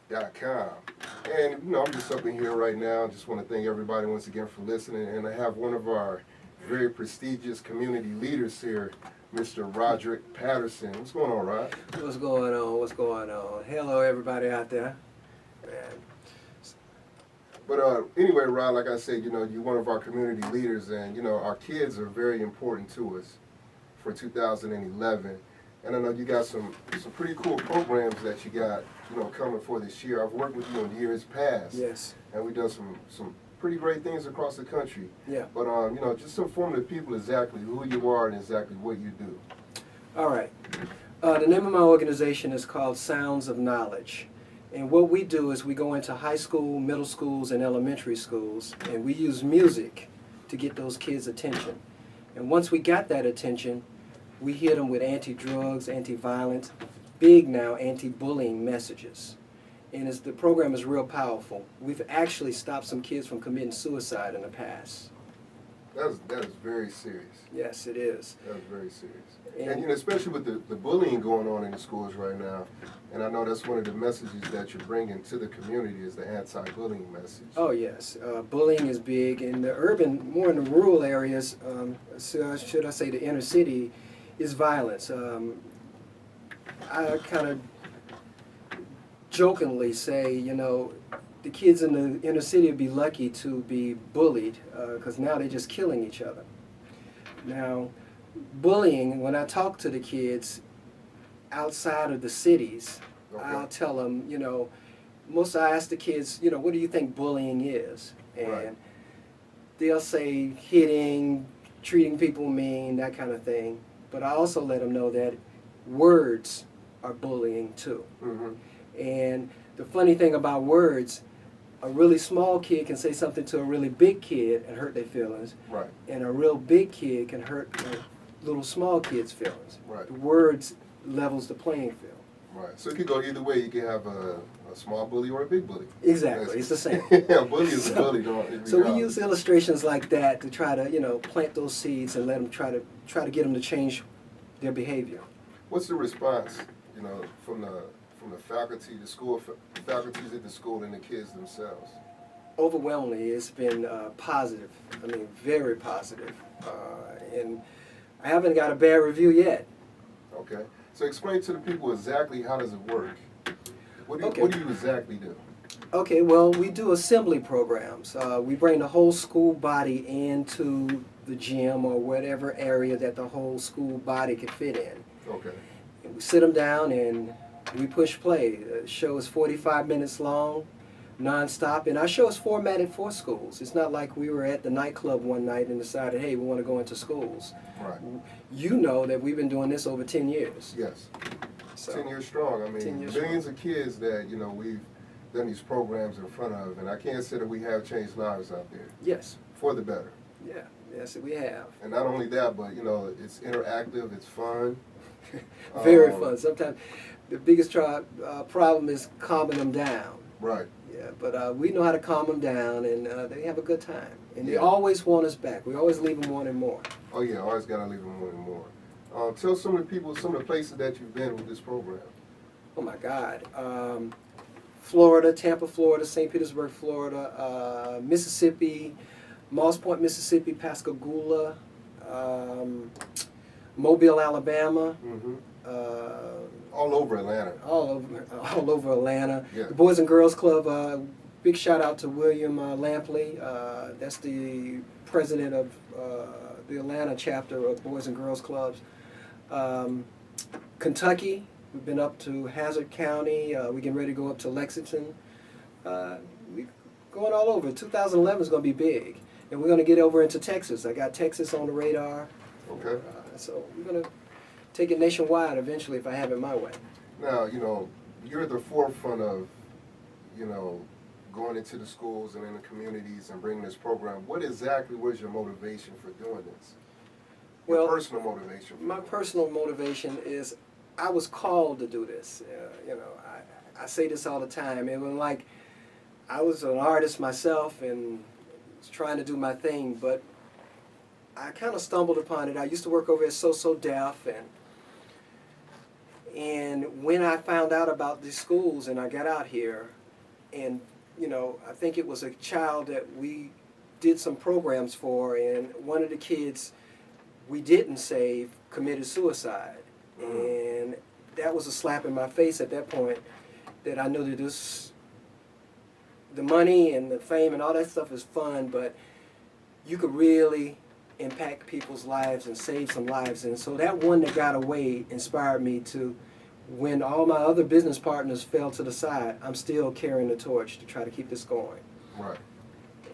com. And, I'm just up in here right now. Just want to thank everybody once again for listening. And I have one of our very prestigious community leaders here, Mr. Roderick Patterson. What's going on, Rod? What's going on? What's going on? Hello, everybody out there. Man. But anyway, Rod, like I said, you're one of our community leaders, and our kids are very important to us for 2011. And I know you got some pretty cool programs that you got, coming for this year. I've worked with you in years past. Yes. And we've done some pretty great things across the country. Yeah. But just inform the people exactly who you are and exactly what you do. All right. The name of my organization is called Sounds of Knowledge. And what we do is we go into high school, middle schools, and elementary schools, and we use music to get those kids' attention. And once we got that attention, we hit them with anti-drugs, anti-violence, big now anti-bullying messages. And the program is real powerful. We've actually stopped some kids from committing suicide in the past. That is very serious. Yes, it is. That is very serious. And especially with the bullying going on in the schools right now, and I know that's one of the messages that you're bringing to the community is the anti-bullying message. Oh yes, bullying is big in the urban, more in the rural areas. Should I say the inner city, is violence. I kind of jokingly say, the kids in the inner city would be lucky to be bullied because now they're just killing each other. Now, bullying, when I talk to the kids outside of the cities, Okay. I'll tell them, I ask the kids, what do you think bullying is? And Right. they'll say hitting, treating people mean, that kind of thing. But I also let them know that words are bullying too. Mm-hmm. And the funny thing about words, a really small kid can say something to a really big kid and hurt their feelings. Right. And a real big kid can hurt a little small kid's feelings. Right. The words levels the playing field. Right. So it could go either way. You can have a small bully or a big bully. Exactly. It's the same. Yeah, bully is a bully. So we use illustrations like that to try to, plant those seeds and let them try to get them to change their behavior. What's the response, from the faculty, the school faculties at the school, and the kids themselves? Overwhelmingly, it's been positive. I mean, very positive. And I haven't got a bad review yet. Okay. So explain to the people exactly how does it work. What do you exactly do? Okay, well, we do assembly programs. We bring the whole school body into the gym or whatever area that the whole school body can fit in. Okay. And we sit them down and we push play. The show is 45 minutes long, nonstop, and our show is formatted for schools. It's not like we were at the nightclub one night and decided, hey, we want to go into schools. Right. You know that we've been doing this over 10 years. Yes. So, 10 years strong. I mean, 10 years millions of kids that, we've done these programs in front of, and I can't say that we have changed lives out there. Yes. For the better. Yeah. Yes, we have. And not only that, but, it's interactive, it's fun. Very fun. Sometimes the biggest problem is calming them down. Right. Yeah, but we know how to calm them down, and they have a good time. And they Yeah. always want us back. We always leave them wanting more. Oh, yeah, always got to leave them wanting more. Tell some of the people, some of the places that you've been with this program. Oh, my God. Florida, Tampa, Florida, St. Petersburg, Florida, Mississippi, Moss Point, Mississippi, Pascagoula, Mobile, Alabama. Mm-hmm. All over Atlanta. All over Atlanta. Yeah. The Boys and Girls Club, big shout out to William Lampley. That's the president of the Atlanta chapter of Boys and Girls Clubs. Kentucky, we've been up to Hazard County. We're getting ready to go up to Lexington. We're going all over. 2011 is going to be big. And we're going to get over into Texas. I got Texas on the radar. Okay. So we're going to take it nationwide eventually if I have it my way. Now, you're at the forefront of, going into the schools and in the communities and bringing this program. What exactly was your motivation for doing this? Your Well, personal motivation. My personal motivation is I was called to do this. I say this all the time. It was like I was an artist myself and was trying to do my thing, but I kind of stumbled upon it. I used to work over at So So Deaf, and And when I found out about these schools and I got out here, and I think it was a child that we did some programs for, and one of the kids we didn't save committed suicide. And that was a slap in my face at that point, that I knew that the money and the fame and all that stuff is fun, but you could really impact people's lives and save some lives. And so that one that got away inspired me to, when all my other business partners fell to the side, I'm still carrying the torch to try to keep this going. Right.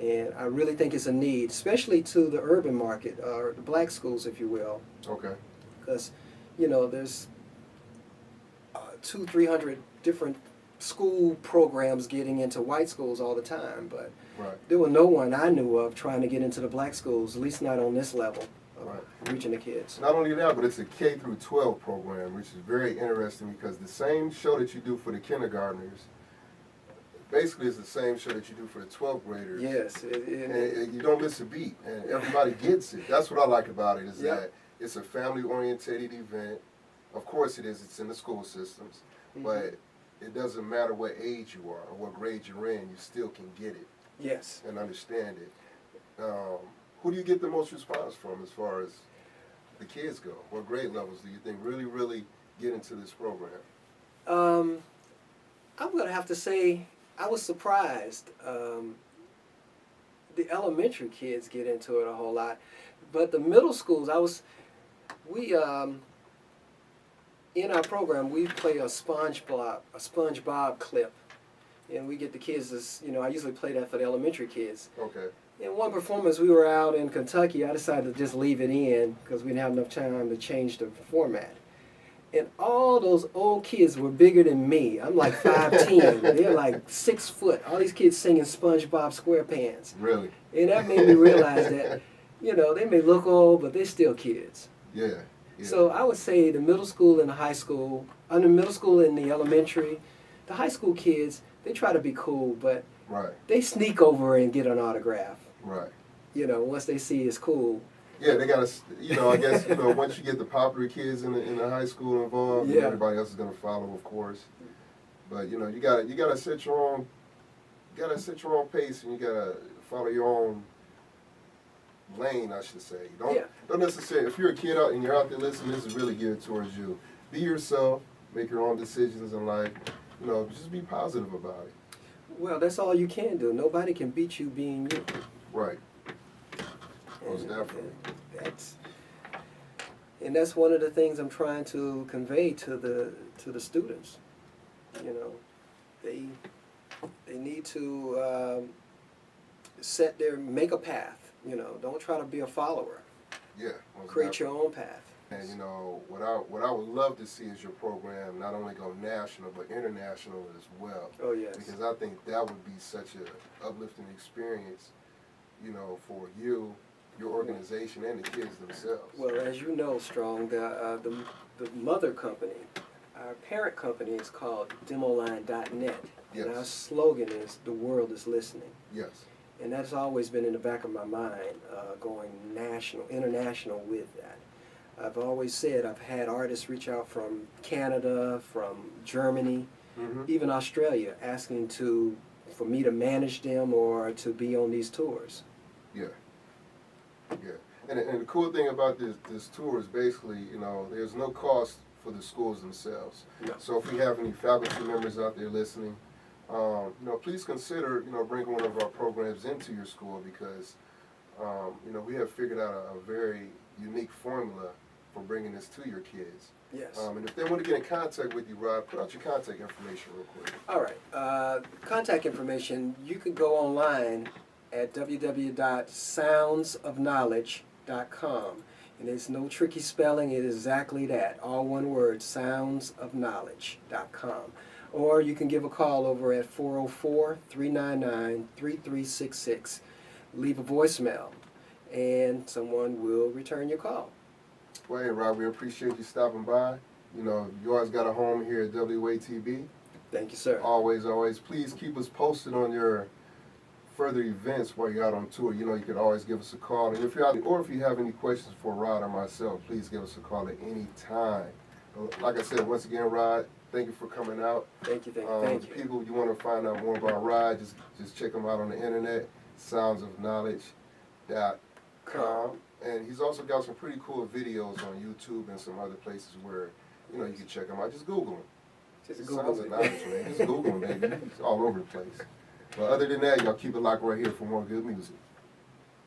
And I really think it's a need, especially to the urban market, or the black schools, if you will. Okay. Because, there's 200-300 different school programs getting into white schools all the time, but Right. there was no one I knew of trying to get into the black schools, at least not on this level of Right. reaching the kids. Not only that, but it's a K through 12 program, which is very interesting because the same show that you do for the kindergartners basically is the same show that you do for the 12th graders. Yes. And you don't miss a beat, and everybody gets it. That's what I like about it, is Yep. that it's a family-oriented event. Of course it is, it's in the school systems, but it doesn't matter what age you are or what grade you're in, you still can get it Yes. and understand it. Who do you get the most response from as far as the kids go? What grade levels do you think really get into this program? I'm going to have to say I was surprised. The elementary kids get into it a whole lot, but the middle schools, we in our program we play a SpongeBob clip, and we get the kids I usually play that for the elementary kids. Okay. In one performance, we were out in Kentucky. I decided to just leave it in because we didn't have enough time to change the format. And all those old kids were bigger than me. I'm like 5'10". They're like 6 foot. All these kids singing SpongeBob SquarePants. Really? And that made me realize that, they may look old, but they're still kids. Yeah. So I would say the middle school and the high school, the middle school and the elementary, the high school kids, they try to be cool, but Right. they sneak over and get an autograph. Right. Once they see it's cool. Yeah, they gotta. I guess once you get the popular kids in the high school involved, Yeah. everybody else is gonna follow, of course. But you gotta set your own, pace, and you gotta follow your own lane, I should say. Don't necessarily. If you're a kid out and you're out there listening, this is really geared towards you. Be yourself. Make your own decisions in life. Just be positive about it. Well, that's all you can do. Nobody can beat you being you. Right. Most And definitely. that's one of the things I'm trying to convey to the students. They need to make a path. Don't try to be a follower. Yeah. Most Create definitely. your own path. And what I would love to see is your program not only go national but international as well. Oh yes. Because I think that would be such a uplifting experience, for you, your organization, and the kids themselves. Well, as you know, Strong, the mother company, our parent company is called Demoline.net. Yes. And our slogan is "The world is listening." Yes. And that's always been in the back of my mind, going international with that. I've always said I've had artists reach out from Canada, from Germany, even Australia, asking for me to manage them or to be on these tours. Yeah. Yeah. And the cool thing about this tour is basically, there's no cost for the schools themselves. No. So if we have any faculty members out there listening, please consider, bringing one of our programs into your school because, we have figured out a very unique formula for bringing this to your kids. Yes. And if they want to get in contact with you, Rod, put out your contact information real quick. All right. Contact information, you can go online at www.soundsofknowledge.com. And there's no tricky spelling. It is exactly that. All one word, soundsofknowledge.com. Or you can give a call over at 404-399-3366. Leave a voicemail, and someone will return your call. Well, hey, Rod, we appreciate you stopping by. You always got a home here at WATB. Thank you, sir. Always. Please keep us posted on your further events while you're out on tour. You can always give us a call. And if you have any questions for Rod or myself, please give us a call at any time. Like I said, once again, Rod, thank you for coming out. Thank you, thank you. People, you want to find out more about Rod, just check him out on the internet, soundsofknowledge.com. And he's also got some pretty cool videos on YouTube and some other places where, you know, you can check him out. Just Google him. Just Sounds Google of it. Knowledge, man. Just Google him, baby. It's all over the place. But other than that, y'all keep it locked right here for more good music.